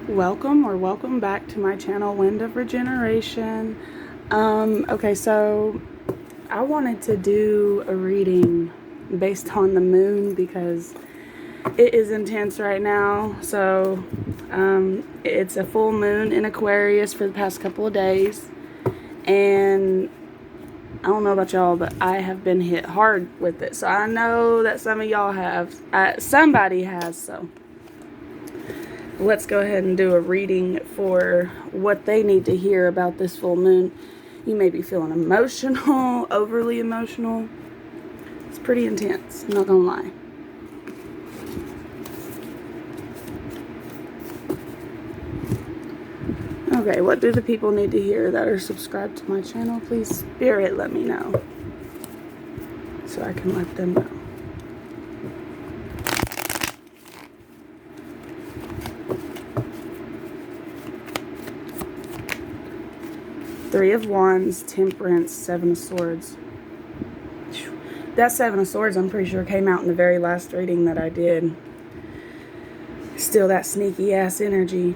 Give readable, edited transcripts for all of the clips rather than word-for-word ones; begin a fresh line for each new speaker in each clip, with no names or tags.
Welcome back to my channel, Wind of Regeneration. Okay, so I wanted to do a reading based on the moon because it is intense right now. So it's a full moon in Aquarius for the past couple of days, and I don't know about y'all, but I have been hit hard with it. So I know that some of y'all have. Somebody has, so let's go ahead and do a reading for what they need to hear about this full moon. You may be feeling emotional, overly emotional. It's pretty intense, I'm not gonna lie. Okay, what do the people need to hear that are subscribed to my channel? Please, Spirit, let me know so I can let them know. Three of Wands, Temperance, Seven of Swords. That Seven of Swords, I'm pretty sure, came out in the very last reading that I did. Still that sneaky ass energy.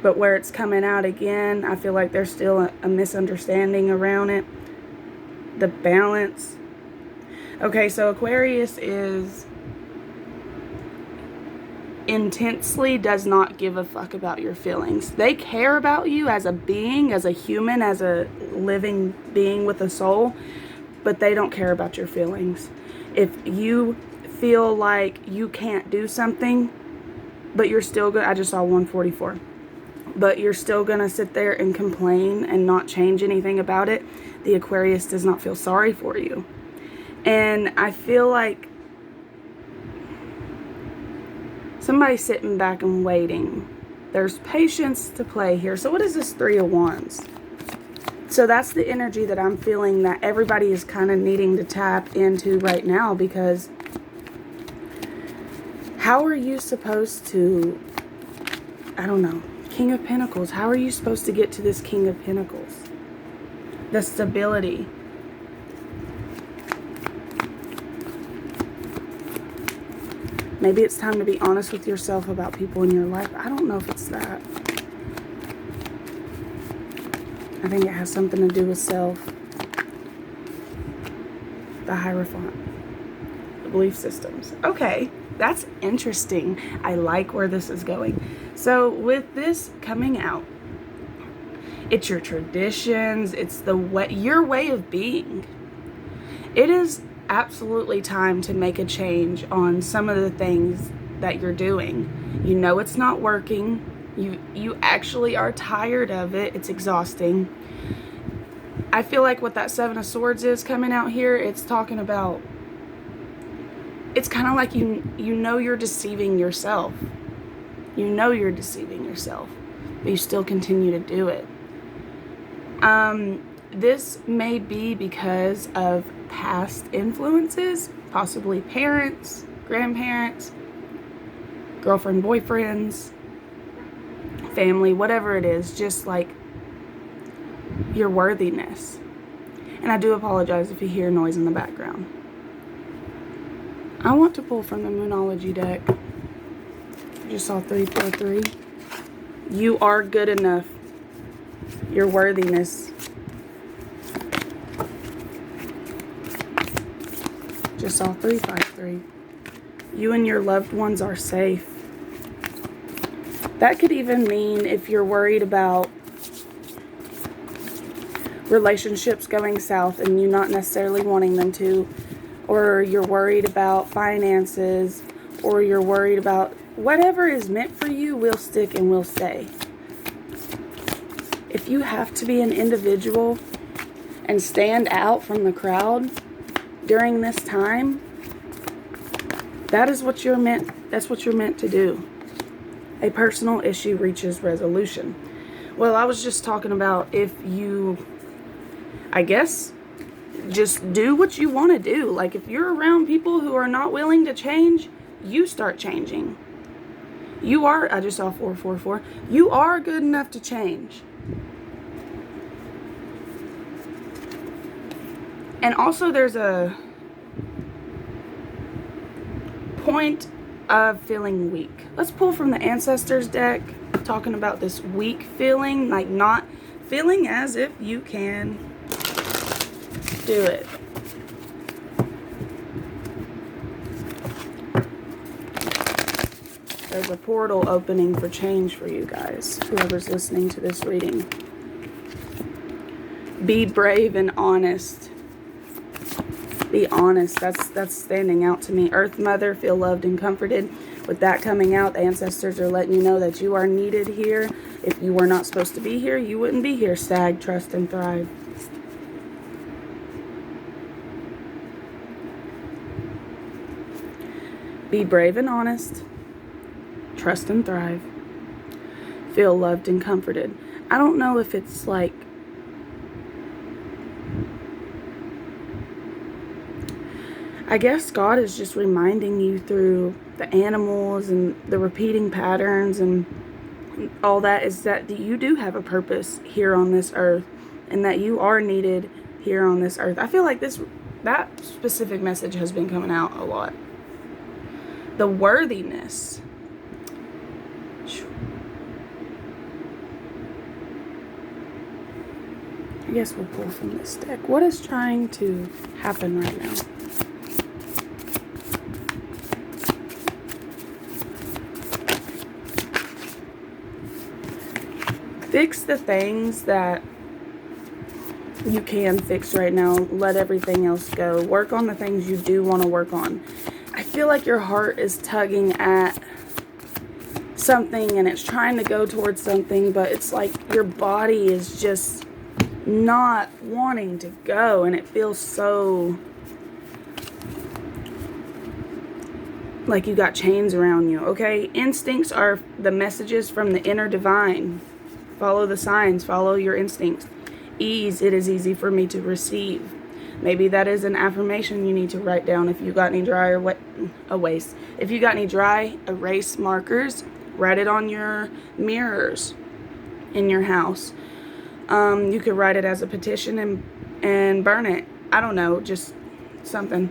But where it's coming out again, I feel like there's still a misunderstanding around it. The balance. Okay, so Aquarius is intensely does not give a fuck about your feelings. They care about you as a being, as a human, as a living being with a soul, but they don't care about your feelings. If you feel like you can't do something, but you're still good, I just saw 144, but you're still gonna sit there and complain and not change anything about it, the Aquarius does not feel sorry for you. And I feel like somebody's sitting back and waiting. There's patience to play here. So what is this Three of Wands? So that's the energy that I'm feeling that everybody is kind of needing to tap into right now, because how are you supposed to, I don't know, King of Pentacles, how are you supposed to get to this King of Pentacles? The stability. Maybe it's time to be honest with yourself about people in your life. I don't know if it's that. I think it has something to do with self. The Hierophant. The belief systems. Okay, that's interesting. I like where this is going. So with this coming out, it's your traditions. It's your way of being. It is absolutely time to make a change on some of the things that you're doing. You know it's not working. You actually are tired of it. It's exhausting. I feel like what that Seven of Swords is coming out here, it's talking about, it's kind of like you know you're deceiving yourself. You know you're deceiving yourself, but you still continue to do it. This may be because of past influences, possibly parents, grandparents, girlfriend, boyfriends, family, whatever it is, just like your worthiness. And I do apologize if you hear noise in the background. I want to pull from the Moonology deck. I just saw 343. You are good enough. Your worthiness. Just saw 353. You and your loved ones are safe. That could even mean if you're worried about relationships going south and you not necessarily wanting them to, or you're worried about finances, or you're worried about whatever is meant for you will stick and will stay. If you have to be an individual and stand out from the crowd during this time, that is what you're meant, that's what you're meant to do. A personal issue reaches resolution. Well, I was just talking about if you, I guess, just do what you want to do. Like if you're around people who are not willing to change, you start changing. You are, I just saw 444. You are good enough to change. And also there's a point of feeling weak. Let's pull from the Ancestors deck, talking about this weak feeling, like not feeling as if you can do it. There's a portal opening for change for you guys, whoever's listening to this reading. Be brave and honest. Be honest. That's standing out to me. Earth Mother, feel loved and comforted. With that coming out, the ancestors are letting you know that you are needed here. If you were not supposed to be here, you wouldn't be here. Stag, trust and thrive. Be brave and honest. Trust and thrive. Feel loved and comforted. I don't know if it's like I guess God is just reminding you through the animals and the repeating patterns and all that, is that you do have a purpose here on this earth and that you are needed here on this earth. I feel like that specific message has been coming out a lot. The worthiness. I guess we'll pull from this deck. What is trying to happen right now? Fix the things that you can fix right now. Let everything else go. Work on the things you do want to work on. I feel like your heart is tugging at something and it's trying to go towards something, but it's like your body is just not wanting to go, and it feels so like you got chains around you. Okay, instincts are the messages from the inner divine. Follow the signs, follow your instincts. Ease, it is easy for me to receive. Maybe that is an affirmation you need to write down. If you got any dry or wet erase. If you got any dry erase markers, write it on your mirrors in your house. You could write it as a petition and burn it. I don't know, just something.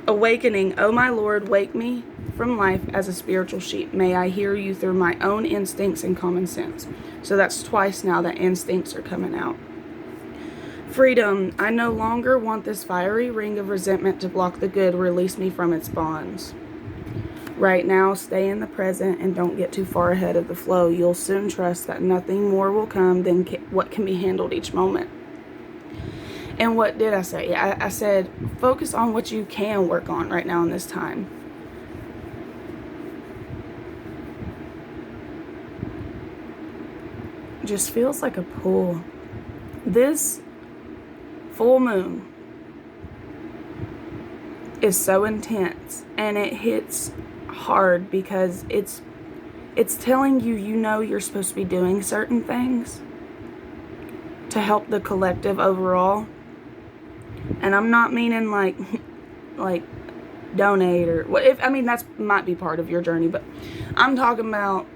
Awakening, oh my Lord, wake me from life as a spiritual sheep. May I hear you through my own instincts and common sense. So that's twice now that instincts are coming out. Freedom, I no longer want this fiery ring of resentment to block the good. Release me from its bonds. Right now, stay in the present and don't get too far ahead of the flow. You'll soon trust that nothing more will come than what can be handled each moment. And what did I say? I said, focus on what you can work on right now in this time. Just feels like a pull. This full moon is so intense and it hits hard because it's telling you, you know, you're supposed to be doing certain things to help the collective overall. And I'm not meaning like donate or what, if I mean that's might be part of your journey, but I'm talking about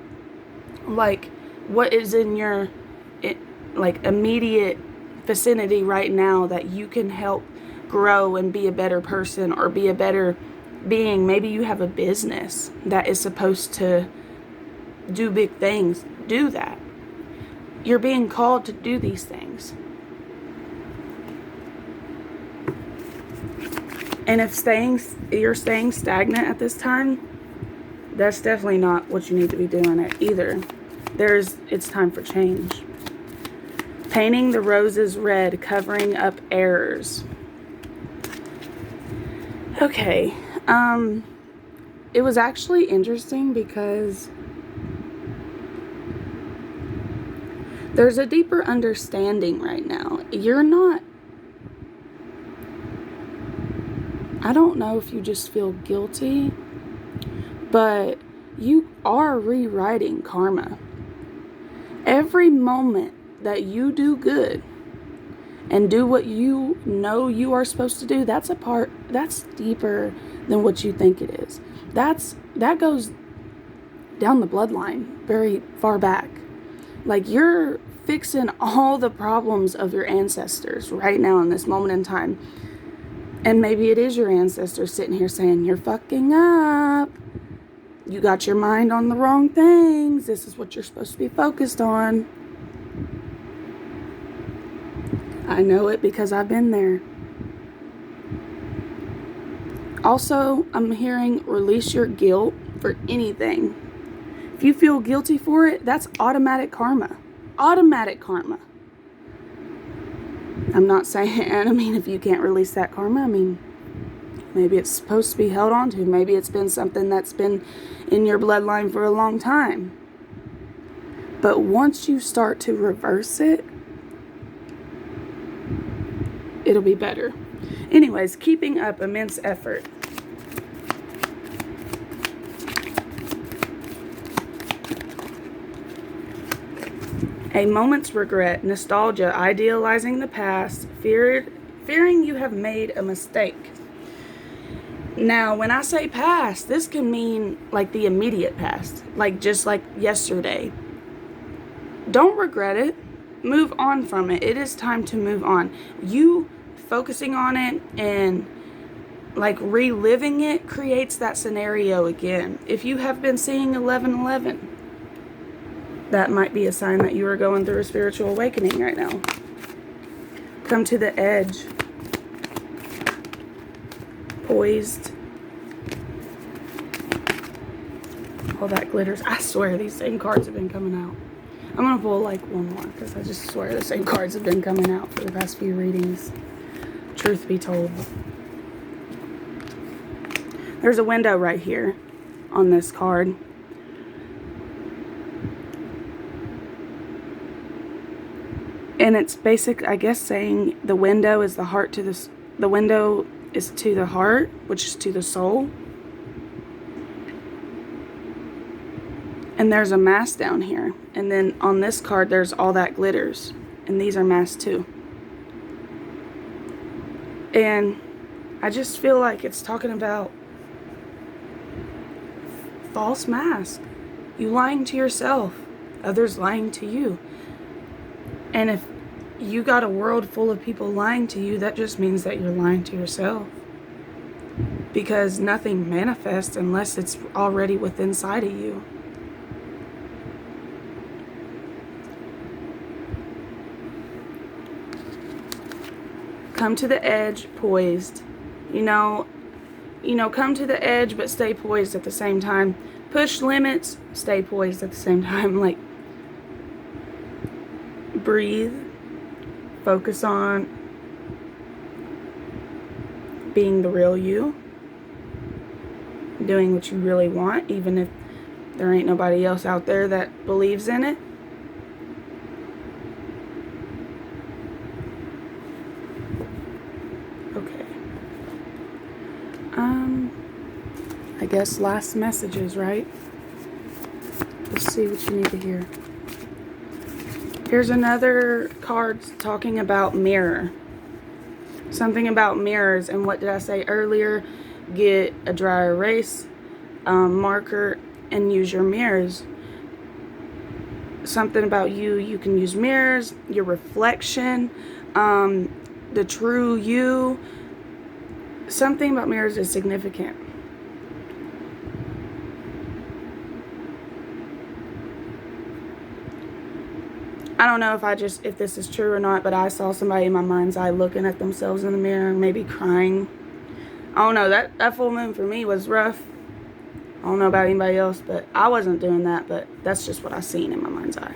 like what is in your like immediate vicinity right now that you can help grow and be a better person or be a better being. Maybe you have a business that is supposed to do big things. Do that. You're being called to do these things. And if you're staying stagnant at this time, that's definitely not what you need to be doing it either. It's time for change. Painting the roses red, covering up errors. Okay. It was actually interesting because there's a deeper understanding right now. I don't know if you just feel guilty, but you are rewriting karma. Every moment that you do good and do what you know you are supposed to do, that's deeper than what you think it is. That goes down the bloodline very far back. Like, you're fixing all the problems of your ancestors right now in this moment in time. And maybe it is your ancestors sitting here saying, you're fucking up. You got your mind on the wrong things. This is what you're supposed to be focused on. I know it because I've been there. Also, I'm hearing release your guilt for anything. If you feel guilty for it, that's automatic karma. Automatic karma. I'm not saying, I mean, if you can't release that karma, I mean, maybe it's supposed to be held on to. Maybe it's been something that's been in your bloodline for a long time. But once you start to reverse it, it'll be better. Anyways, keeping up immense effort. A moment's regret, nostalgia, idealizing the past, fearing you have made a mistake. Now, when I say past, this can mean like the immediate past, like just like yesterday. Don't regret it. Move on from it. It is time to move on. You focusing on it and like reliving it creates that scenario again. If you have been seeing 11:11, that might be a sign that you are going through a spiritual awakening right now. Come to the edge. Poised. All that glitters. I swear these same cards have been coming out. I'm going to pull like one more because I just swear the same cards have been coming out for the past few readings. Truth be told. There's a window right here on this card. And it's basic, I guess, saying the window is the heart to the window is to the heart, which is to the soul. And there's a mask down here. And then on this card, there's all that glitters. And these are masks too. And I just feel like it's talking about false mask. You lying to yourself. Others lying to you. And if you got a world full of people lying to you, that just means that you're lying to yourself. Because nothing manifests unless it's already within inside of you. Come to the edge, poised. You know, come to the edge, but stay poised at the same time. Push limits, stay poised at the same time. Like, breathe. Focus on being the real you. Doing what you really want, even if there ain't nobody else out there that believes in it. Okay. I guess last messages, right? Let's see what you need to hear. Here's another card talking about mirror. Something about mirrors. And what did I say earlier? Get a dry erase marker and use your mirrors. Something about you. You can use mirrors, your reflection, the true you. Something about mirrors is significant. I don't know if this is true or not, but I saw somebody in my mind's eye looking at themselves in the mirror and maybe crying. I don't know, that full moon for me was rough. I don't know about anybody else, but I wasn't doing that, but that's just what I seen in my mind's eye.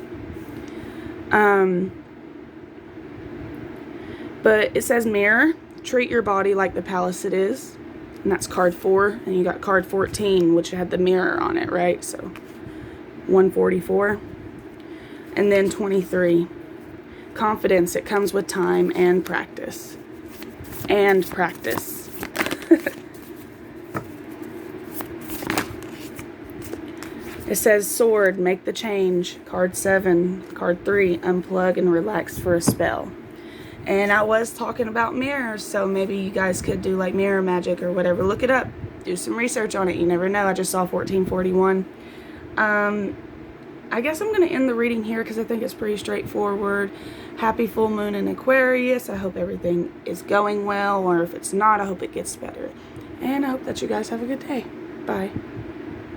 But it says mirror, treat your body like the palace it is. And that's card 4, and you got card 14, which had the mirror on it, right? So 144. And then 23, confidence, it comes with time and practice. And practice. It says sword, make the change. Card 7, card 3, unplug and relax for a spell. And I was talking about mirrors, so maybe you guys could do like mirror magic or whatever. Look it up. Do some research on it. You never know. I just saw 1441. I guess I'm going to end the reading here because I think it's pretty straightforward. Happy full moon in Aquarius. I hope everything is going well, or if it's not, I hope it gets better. And I hope that you guys have a good day. Bye.